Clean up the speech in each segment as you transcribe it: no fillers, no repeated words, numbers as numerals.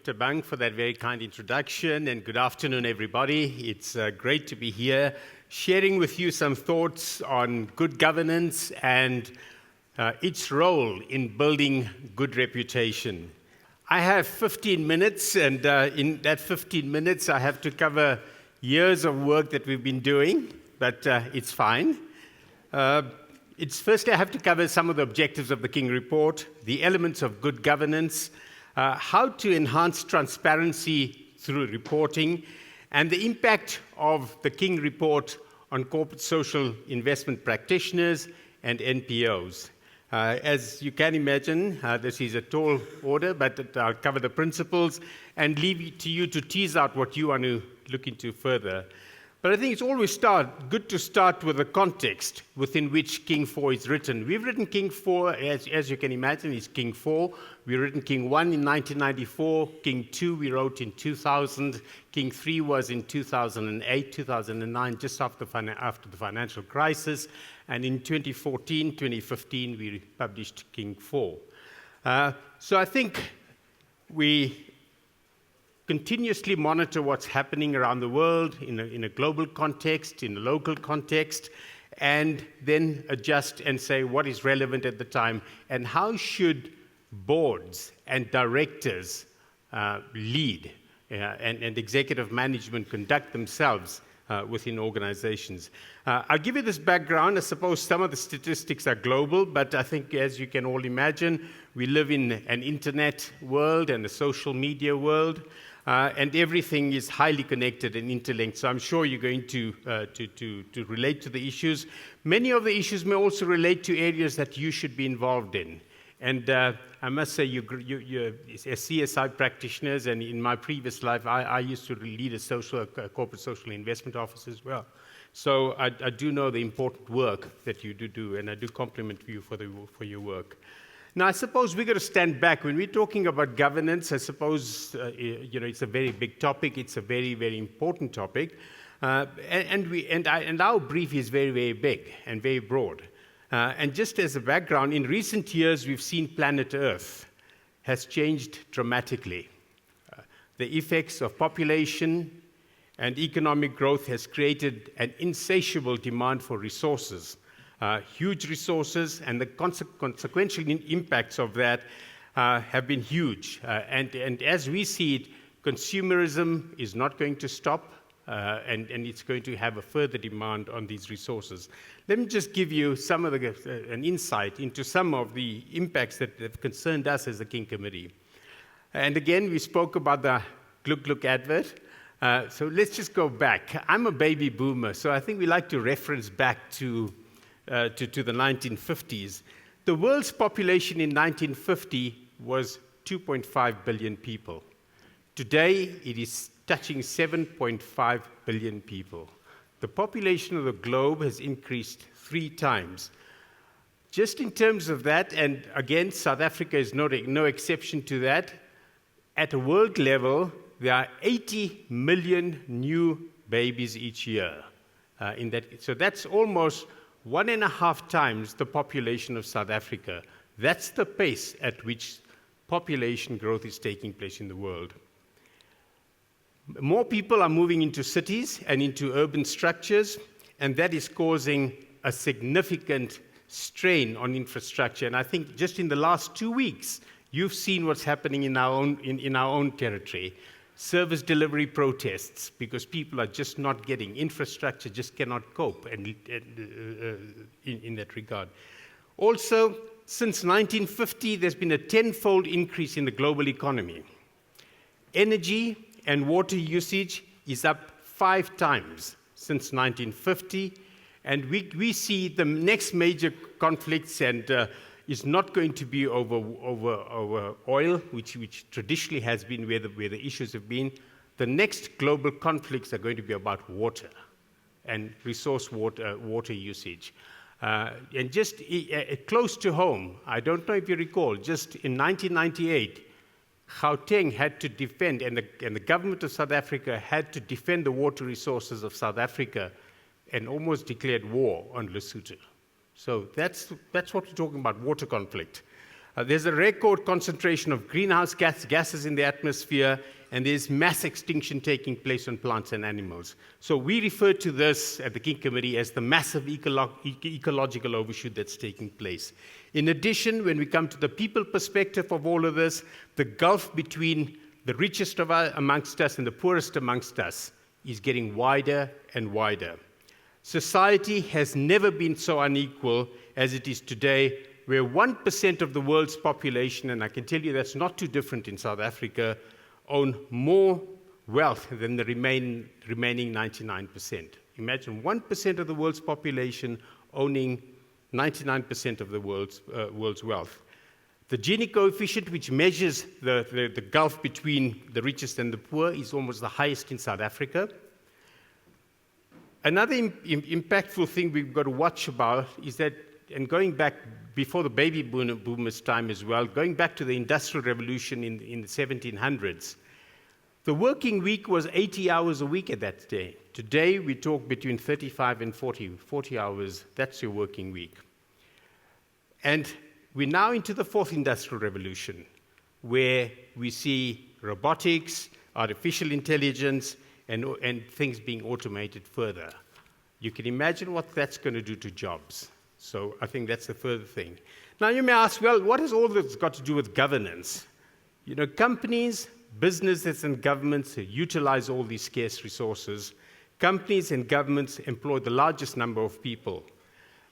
Tabang, for that very kind introduction, and good afternoon, everybody. It's great to be here, sharing with you some thoughts on good governance and its role in building good reputation. I have 15 minutes, and in that 15 minutes, I have to cover years of work that we've been doing, but it's fine. Firstly, I have to cover some of the objectives of the King Report, the elements of good governance, how to enhance transparency through reporting, and the impact of the King Report on corporate social investment practitioners and NPOs. As you can imagine, this is a tall order, but I'll cover the principles and leave it to you to tease out what you want to look into further. But I think it's always good to start with the context within which King 4 is written. We've written King 4, as you can imagine, is King 4. We've written King 1 in 1994, King 2 we wrote in 2000, King 3 was in 2008, 2009, just after the financial crisis, and in 2014, 2015, we published King 4. So I think we continuously monitor what's happening around the world in a global context, in a local context, and then adjust and say what is relevant at the time and how should boards and directors lead and executive management conduct themselves within organizations. I'll give you this background. I suppose some of the statistics are global, but I think, as you can all imagine, we live in an internet world and a social media world. And everything is highly connected and interlinked. So I'm sure you're going to relate to the issues. Many of the issues may also relate to areas that you should be involved in. And I must say, you're as CSI practitioners, and in my previous life, I used to lead a corporate social investment office as well. So I do know the important work that you do, and I do compliment you for your work. Now, I suppose we've got to stand back. When we're talking about governance, I suppose it's a very big topic. It's a very, very important topic. And our brief is very, very big and very broad. And just as a background, in recent years, we've seen planet Earth has changed dramatically. The effects of population and economic growth has created an insatiable demand for resources. Huge resources, and the consequential impacts of that have been huge. And as we see it, consumerism is not going to stop, and it's going to have a further demand on these resources. Let me just give you an insight into some of the impacts that have concerned us as the King Committee. And again, we spoke about the Gluk advert. So let's just go back. I'm a baby boomer, so I think we like to reference back to the 1950s. The world's population in 1950 was 2.5 billion people. Today, it is touching 7.5 billion people. The population of the globe has increased 3 times. Just in terms of that, and again, South Africa is no exception to that, at a world level, there are 80 million new babies each year. So that's almost 1.5 times the population of South Africa. That's the pace at which population growth is taking place in the world. More people are moving into cities and into urban structures, and that is causing a significant strain on infrastructure. And I think just in the last 2 weeks, you've seen what's happening in our own territory. Service delivery protests, because people are just not getting infrastructure, just cannot cope in that regard. Also, since 1950, there's been a 10-fold increase in the global economy. Energy and water usage is up 5 times since 1950, and we see the next major conflicts is not going to be over oil, which traditionally has been where the issues have been. The next global conflicts are going to be about water and resource water usage. And just close to home, I don't know if you recall, just in 1998, Gauteng had to defend, and the government of South Africa had to defend the water resources of South Africa and almost declared war on Lesotho. So that's what we're talking about, water conflict. There's a record concentration of greenhouse gases in the atmosphere, and there's mass extinction taking place on plants and animals. So we refer to this at the King Committee as the massive ecological overshoot that's taking place. In addition, when we come to the people perspective of all of this, the gulf between the richest amongst us and the poorest amongst us is getting wider and wider. Society has never been so unequal as it is today, where 1% of the world's population, and I can tell you that's not too different in South Africa, own more wealth than the remaining 99%. Imagine 1% of the world's population owning 99% of the world's wealth. The Gini coefficient, which measures the gulf between the richest and the poor, is almost the highest in South Africa. Another impactful thing we've got to watch about is that, and going back before the baby boomers' time as well, going back to the Industrial Revolution in the 1700s, the working week was 80 hours a week at that day. Today, we talk between 35 and 40 hours. That's your working week. And we're now into the fourth Industrial Revolution, where we see robotics, artificial intelligence, and things being automated further. You can imagine what that's going to do to jobs. So I think that's the further thing. Now you may ask, well, what has all this got to do with governance? You know, companies, businesses, and governments utilize all these scarce resources. Companies and governments employ the largest number of people.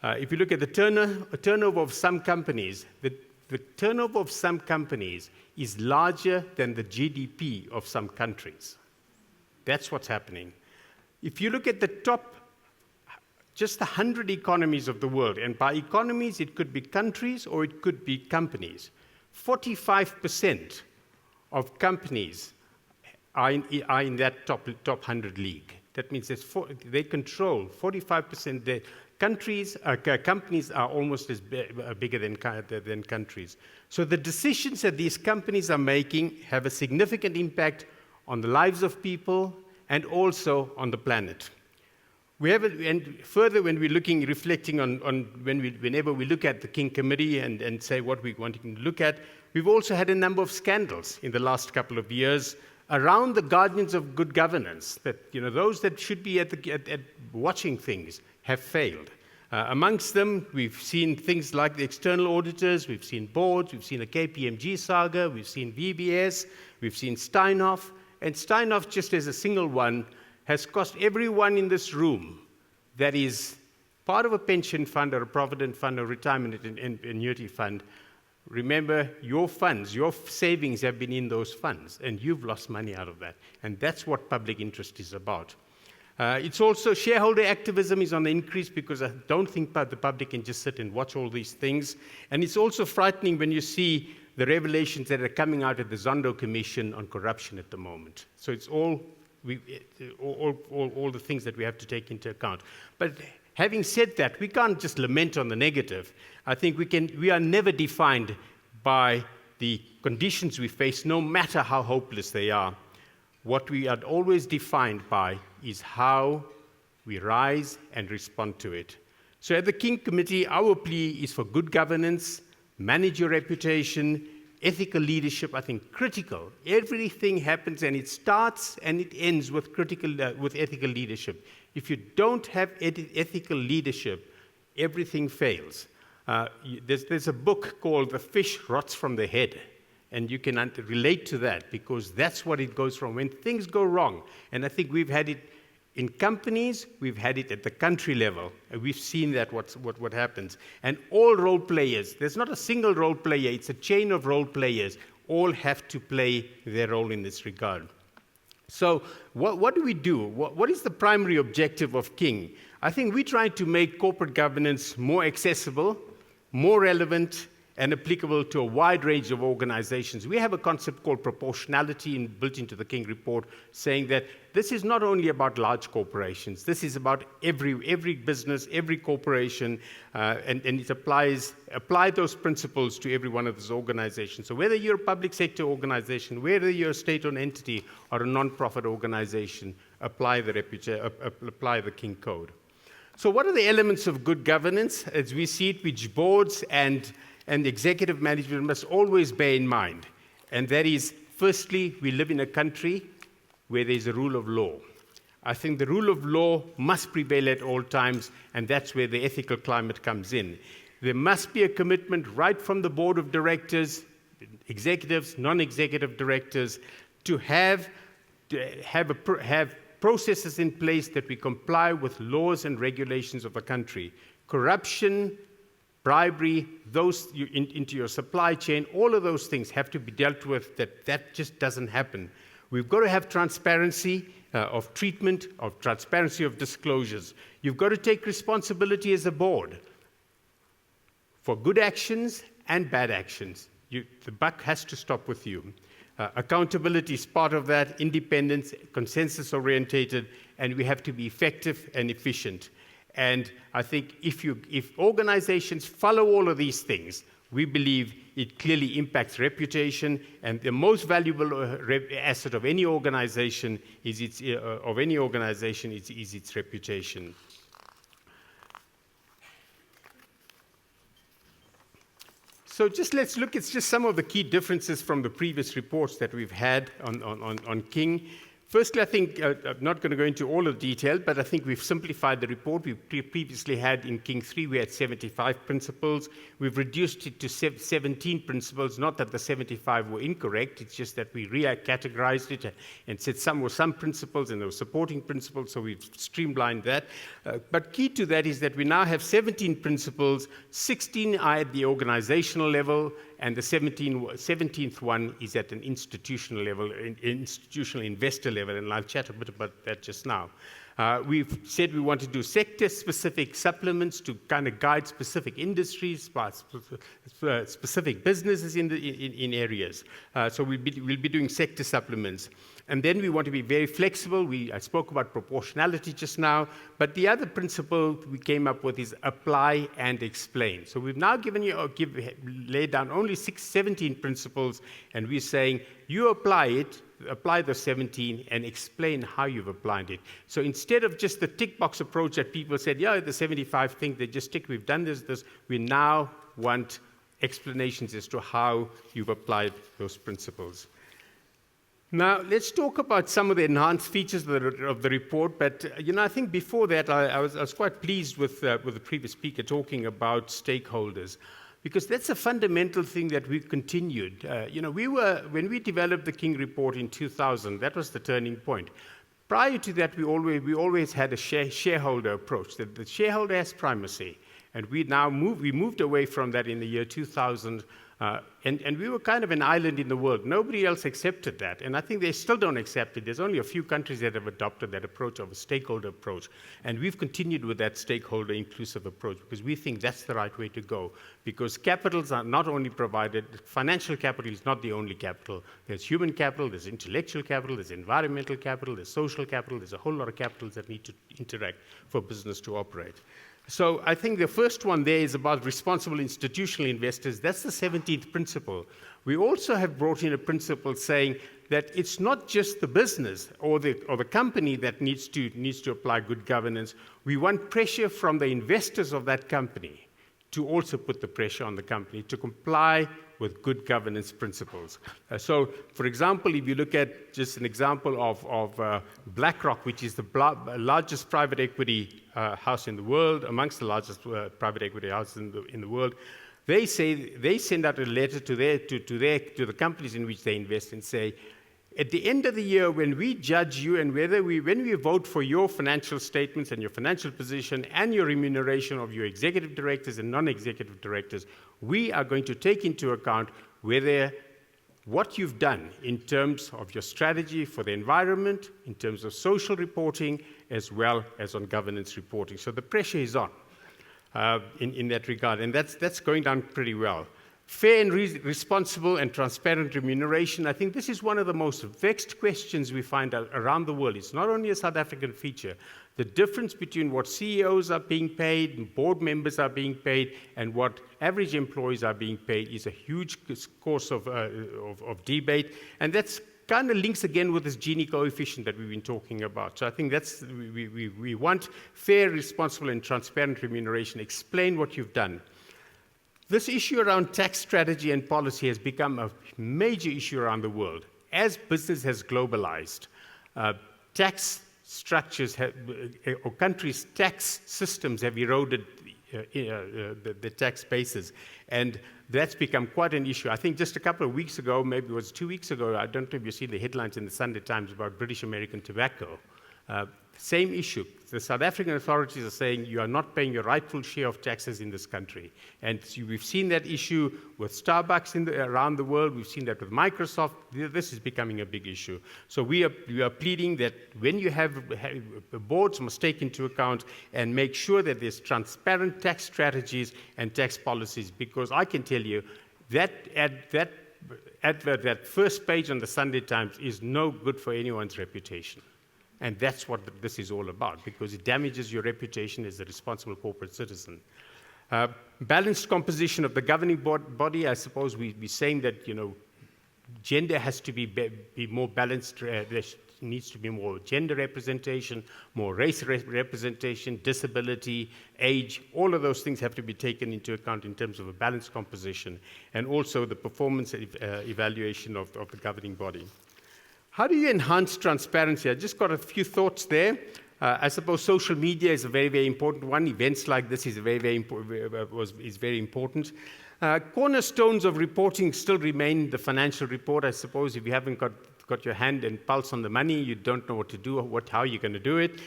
If you look at the turnover of some companies, the turnover of some companies is larger than the GDP of some countries. That's what's happening. If you look at the top, just the 100 economies of the world, and by economies, it could be countries or it could be companies. 45% of companies are in that top 100 league. That means they control 45%. Companies are almost as bigger than countries. So the decisions that these companies are making have a significant impact on the lives of people and also on the planet. And further, when we're reflecting on whenever we look at the King Committee and say what we're wanting to look at, we've also had a number of scandals in the last couple of years around the guardians of good governance, that, you know, those that should be at watching things have failed. Amongst them, we've seen things like the external auditors, we've seen boards, we've seen a KPMG saga, we've seen VBS, we've seen Steinhoff, and Steinhoff, just as a single one, has cost everyone in this room that is part of a pension fund or a provident fund or retirement and annuity fund. Remember, your funds, your savings have been in those funds, and you've lost money out of that. And that's what public interest is about. It's also shareholder activism is on the increase, because I don't think the public can just sit and watch all these things. And it's also frightening when you see the revelations that are coming out of the Zondo Commission on corruption at the moment. So it's all the things that we have to take into account. But having said that, we can't just lament on the negative. I think we are never defined by the conditions we face, no matter how hopeless they are. What we are always defined by is how we rise and respond to it. So at the King Committee, our plea is for good governance, manage your reputation, ethical leadership, I think critical. Everything happens and it starts and it ends with ethical leadership. If you don't have ethical leadership, everything fails. There's a book called The Fish Rots from the Head, and you can relate to that, because that's what it goes from. When things go wrong, and I think we've had it in companies, we've had it at the country level, and we've seen that what happens. And all role players, there's not a single role player, it's a chain of role players, all have to play their role in this regard. So what do we do? What is the primary objective of King? I think we try to make corporate governance more accessible, more relevant, and applicable to a wide range of organizations. We have a concept called proportionality built into the King Report, saying that this is not only about large corporations, this is about every business, every corporation, and it apply those principles to every one of those organizations. So whether you're a public sector organization, whether you're a state-owned entity or a non-profit organization, apply the King Code. So what are the elements of good governance as we see it, which boards and and executive management must always bear in mind. And that is, firstly, we live in a country where there's a rule of law. I think the rule of law must prevail at all times, and that's where the ethical climate comes in. There must be a commitment right from the board of directors, executives, non-executive directors, to have processes in place that we comply with laws and regulations of the country. Corruption, bribery, those into your supply chain, all of those things have to be dealt with. That just doesn't happen. We've got to have transparency of treatment, of transparency of disclosures. You've got to take responsibility as a board for good actions and bad actions. The buck has to stop with you. Accountability is part of that, independence, consensus-orientated, and we have to be effective and efficient. And I think if organizations follow all of these things, we believe it clearly impacts reputation, and the most valuable asset of any organization is its reputation. So let's look at just some of the key differences from the previous reports that we've had on King. Firstly, I think, I'm not going to go into all of the detail, but I think we've simplified the report. We previously had in King 3, we had 75 principles. We've reduced it to 17 principles, not that the 75 were incorrect, it's just that we recategorized it and said some were some principles and there were supporting principles, so we've streamlined that. But key to that is that we now have 17 principles, 16 are at the organizational level, and the 17th one is at an institutional level, institutional investor level, and I'll chat a bit about that just now. We've said we want to do sector-specific supplements to kind of guide specific industries, specific businesses in areas. So we'll be doing sector supplements. And then we want to be very flexible. I spoke about proportionality just now, but the other principle we came up with is apply and explain. So we've now laid down only 17 principles, and we're saying you apply the 17 and explain how you've applied it. So instead of just the tick box approach that people said, yeah, the 75 thing, they just tick, we've done this, we now want explanations as to how you've applied those principles. Now, let's talk about some of the enhanced features of the report, but I think before that, I was quite pleased with the previous speaker talking about stakeholders, because that's a fundamental thing that we've continued. When we developed the King report in 2000, that was the turning point. Prior to that, we always had a shareholder approach, that the shareholder has primacy, and we moved away from that in the year 2000. And we were kind of an island in the world. Nobody else accepted that, and I think they still don't accept it. There's only a few countries that have adopted that approach of a stakeholder approach, and we've continued with that stakeholder inclusive approach because we think that's the right way to go, because capitals are not only provided, financial capital is not the only capital. There's human capital, there's intellectual capital, there's environmental capital, there's social capital, there's a whole lot of capitals that need to interact for business to operate. So I think the first one there is about responsible institutional investors. That's the 17th principle. We also have brought in a principle saying that it's not just the business or the company that needs to apply good governance. We want pressure from the investors of that company to also put the pressure on the company to comply with good governance principles. So, for example, if you look at just an example of BlackRock, which is the largest private equity house in the world, amongst the largest private equity houses in the world, they send out a letter to the companies in which they invest and say, at the end of the year, when we judge you and when we vote for your financial statements and your financial position and your remuneration of your executive directors and non-executive directors, we are going to take into account what you've done in terms of your strategy for the environment, in terms of social reporting, as well as on governance reporting. So the pressure is on in that regard, and that's going down pretty well. Fair and responsible and transparent remuneration. I think this is one of the most vexed questions we find around the world. It's not only a South African feature. The difference between what CEOs are being paid, and board members are being paid, and what average employees are being paid is a huge course of debate, and that's kind of links again with this Gini coefficient that we've been talking about. So I think we want fair, responsible, and transparent remuneration. Explain what you've done. This issue around tax strategy and policy has become a major issue around the world. As business has globalized, tax structures or countries' tax systems have eroded the tax bases, and that's become quite an issue. I think just a couple of weeks ago, maybe it was 2 weeks ago, I don't know if you've seen the headlines in the Sunday Times about British American tobacco. Same issue. The South African authorities are saying you are not paying your rightful share of taxes in this country. And we've seen that issue with Starbucks around the world. We've seen that with Microsoft. This is becoming a big issue. So we are pleading that when you have boards must take into account and make sure that there's transparent tax strategies and tax policies, because I can tell you that advert, that first page on the Sunday Times is no good for anyone's reputation. And that's what this is all about, because it damages your reputation as a responsible corporate citizen. Balanced composition of the governing body, I suppose we're saying that, gender has to be more balanced. There needs to be more gender representation, more race representation, disability, age. All of those things have to be taken into account in terms of a balanced composition, and also the performance evaluation of the governing body. How do you enhance transparency? I just got a few thoughts there. I suppose social media is a very, very important one. Events like this is very, very important. Cornerstones of reporting still remain the financial report. I suppose if you haven't got your hand and pulse on the money, you don't know what to do, how you're going to do it.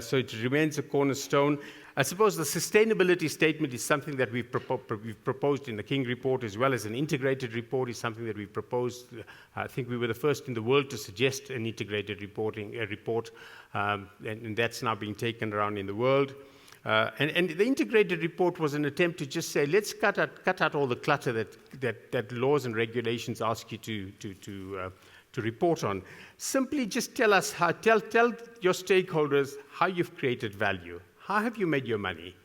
So it remains a cornerstone. I suppose the sustainability statement is something that we've proposed in the King report, as well as an integrated report is something that we've proposed. I think we were the first in the world to suggest an integrated report, and that's now being taken around in the world. And the integrated report was an attempt to just say, let's cut out all the clutter that laws and regulations ask you to report on. Simply just tell us tell your stakeholders how you've created value. How have you made your money?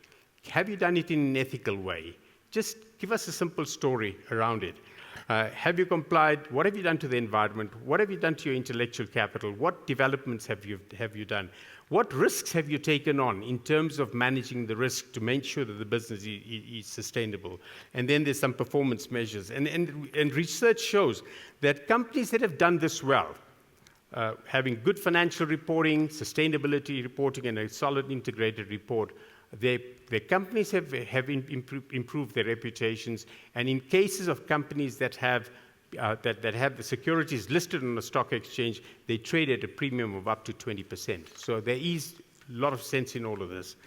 Have you done it in an ethical way? Just give us a simple story around it. Have you complied? What have you done to the environment? What have you done to your intellectual capital? What developments have you done? What risks have you taken on in terms of managing the risk to make sure that the business is sustainable? And then there's some performance measures. And research shows that companies that have done this well, having good financial reporting, sustainability reporting, and a solid integrated report, their companies have improved their reputations. And in cases of companies that have the securities listed on the stock exchange, they trade at a premium of up to 20%. So there is a lot of sense in all of this.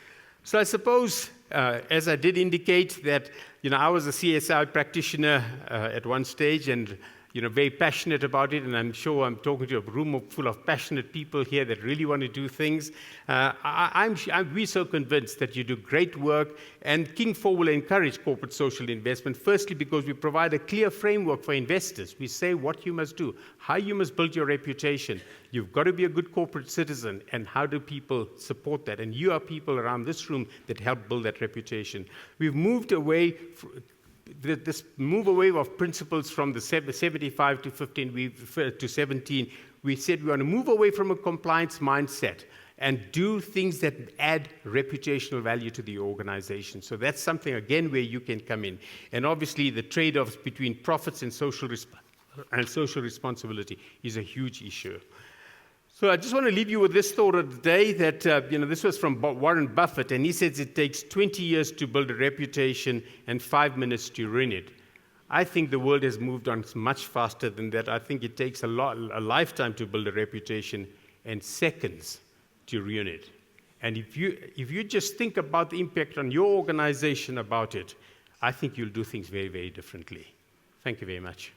So I suppose, as I did indicate, that I was a CSI practitioner at one stage, and very passionate about it, and I'm sure I'm talking to a room full of passionate people here that really want to do things. We're so convinced that you do great work, and King 4 will encourage corporate social investment, firstly because we provide a clear framework for investors. We say what you must do, how you must build your reputation. You've got to be a good corporate citizen, and how do people support that? And you are people around this room that help build that reputation. We've moved away this move away of principles from the 75 to 17, we said we want to move away from a compliance mindset and do things that add reputational value to the organization. So that's something, again, where you can come in. And obviously, the trade-offs between profits and social responsibility is a huge issue. So I just want to leave you with this thought of the day that, this was from Warren Buffett, and he says it takes 20 years to build a reputation and 5 minutes to ruin it. I think the world has moved on much faster than that. I think it takes a lifetime to build a reputation and seconds to ruin it. And if you just think about the impact on your organization about it, I think you'll do things very, very differently. Thank you very much.